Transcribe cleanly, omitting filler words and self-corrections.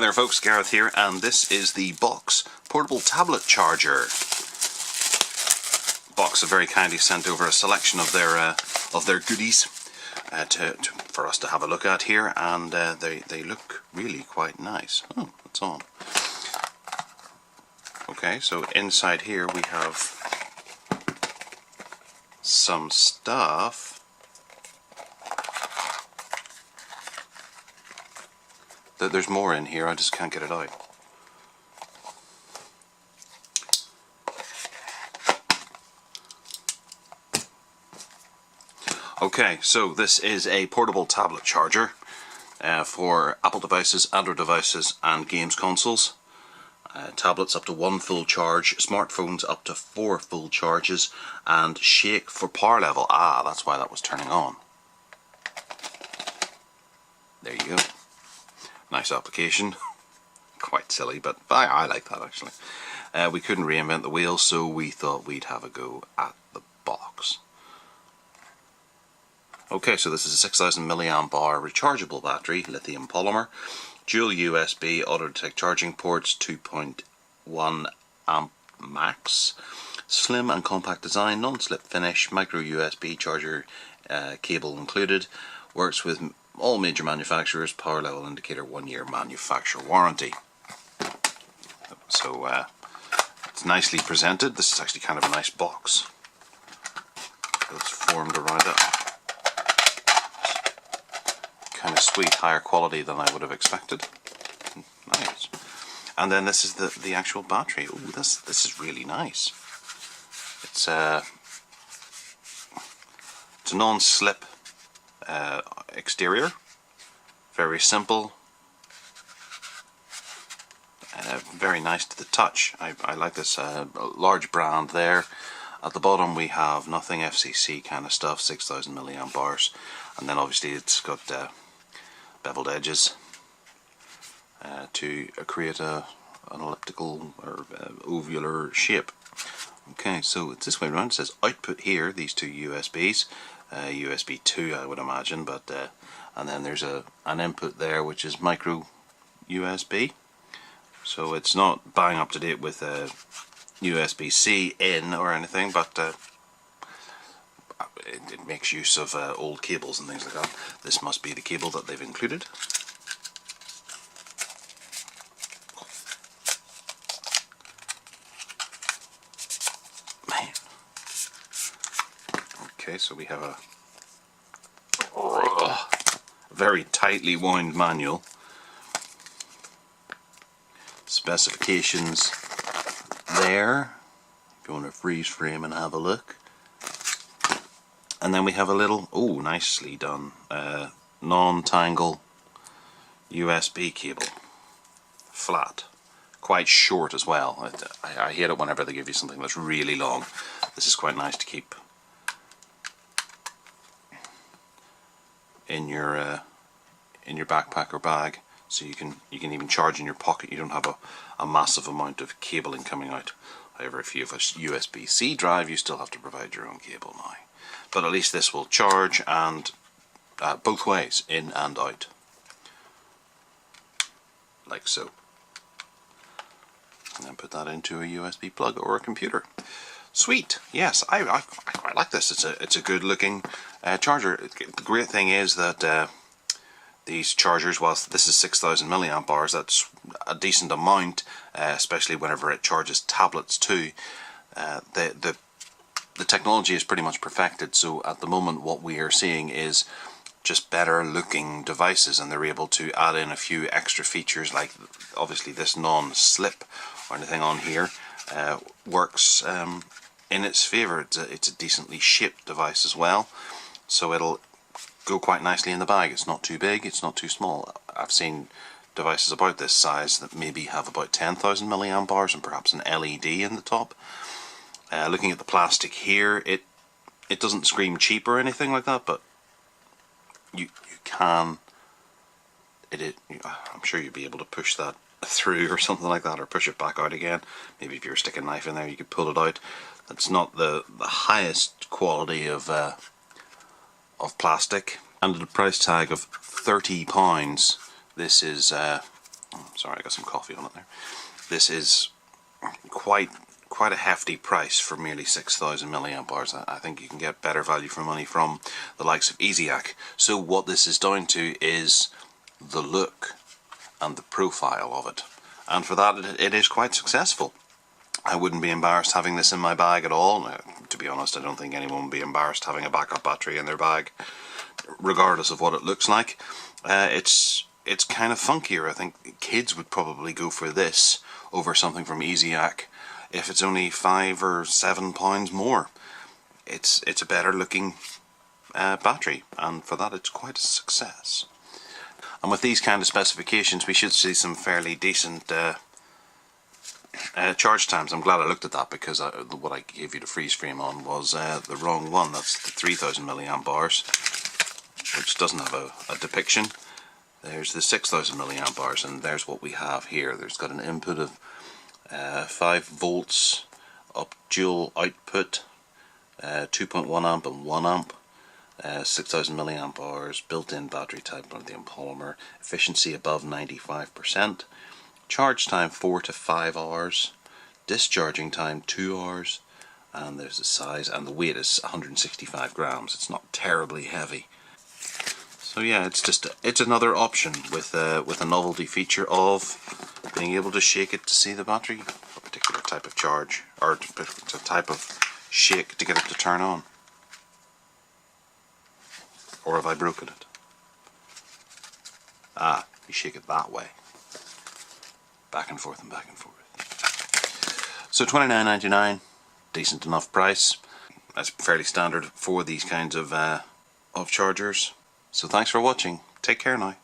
there folks, Gareth here, and this is the Box portable tablet charger. Box have very kindly sent over a selection of their goodies for us to have a look at here, and they look really quite nice. Oh, it's on. Okay, so inside here we have some stuff. There's more in here, I just can't get it out. Okay, so this is a portable tablet charger for Apple devices, Android devices and games consoles. Tablets up to 1 full charge, smartphones up to 4 full charges, and shake for power level. Ah, that's why that was turning on. There you go. Nice application. Quite silly, but I like that actually. We couldn't reinvent the wheel, so we thought we'd have a go at the box. Okay, so this is a 6000 mAh rechargeable battery, lithium polymer, dual USB auto detect charging ports, 2.1 amp max, slim and compact design, non-slip finish, micro USB charger cable included, works with all major manufacturers, power level indicator, 1 year manufacturer warranty. So it's nicely presented. This is actually kind of a nice box. It's formed around it. Kind of sweet, higher quality than I would have expected. Nice. And then this is the actual battery. Ooh, this is really nice. It's a non-slip exterior, very simple, very nice to the touch. I like this large brand there. At the bottom we have nothing FCC kind of stuff, 6000 mAh, and then obviously it's got beveled edges to create an elliptical or ovular shape. Okay, so it's this way around. It says output here, these two USBs, USB 2 I would imagine, but and then there's an input there which is micro USB, so it's not bang up to date with USB-C in or anything, but it makes use of old cables and things like that. This must be the cable that they've included. Okay, so we have a very tightly wound manual. Specifications there, if you want to freeze frame and have a look. And then we have a little, oh, nicely done, non-tangle USB cable. Flat. Quite short as well. I hate it whenever they give you something that's really long. This is quite nice to keep in your backpack or bag, so you can even charge in your pocket. You don't have a massive amount of cabling coming out. However, if you have a USB-C drive, you still have to provide your own cable now. But at least this will charge and both ways, in and out, like so. And then put that into a USB plug or a computer. Sweet. Yes, I quite like this. It's a good looking charger. The great thing is that these chargers, whilst this is 6000 mAh, that's a decent amount, especially whenever it charges tablets too. The technology is pretty much perfected, so at the moment what we are seeing is just better looking devices, and they're able to add in a few extra features, like obviously this non-slip or anything on here works in its favour. It's a decently shaped device as well, so it'll go quite nicely in the bag. It's not too big, it's not too small. I've seen devices about this size that maybe have about 10,000 mAh and perhaps an LED in the top. Looking at the plastic here, it doesn't scream cheap or anything like that, but you can. I'm sure you'd be able to push that through or something like that, or push it back out again. Maybe if you're sticking a knife in there, you could pull it out. That's not the highest quality of plastic, and at a price tag of £30, this is Sorry, I got some coffee on it there. This is quite a hefty price for merely 6,000 milliamp hours. I think you can get better value for money from the likes of mAh. So what this is down to is the look and the profile of it, and for that it is quite successful. I wouldn't be embarrassed having this in my bag at all. To be honest, I don't think anyone would be embarrassed having a backup battery in their bag, regardless of what it looks like. It's kind of funkier. I think kids would probably go for this over something from mAh if it's only £5 or £7 more. It's a better looking battery, and for that it's quite a success. And with these kind of specifications, we should see some fairly decent charge times. I'm glad I looked at that, because what I gave you the freeze frame on was the wrong one. That's the 3,000 milliamp hours, which doesn't have a depiction. There's the 6,000 milliamp hours, and there's what we have here. There's got an input of 5 volts, up dual output, 2.1 amp and 1 amp, 6,000 milliamp hours, built-in battery type lithium polymer, efficiency above 95%, charge time 4 to 5 hours, discharging time 2 hours, and there's the size, and the weight is 165 grams. It's not terribly heavy. So yeah, it's another option with a novelty feature of being able to shake it to see the battery, a particular type of charge, or a type of shake to get it to turn on. Or have I broken it? Ah, you shake it that way. Back and forth and back and forth. So $29.99, decent enough price. That's fairly standard for these kinds of chargers. So thanks for watching. Take care now.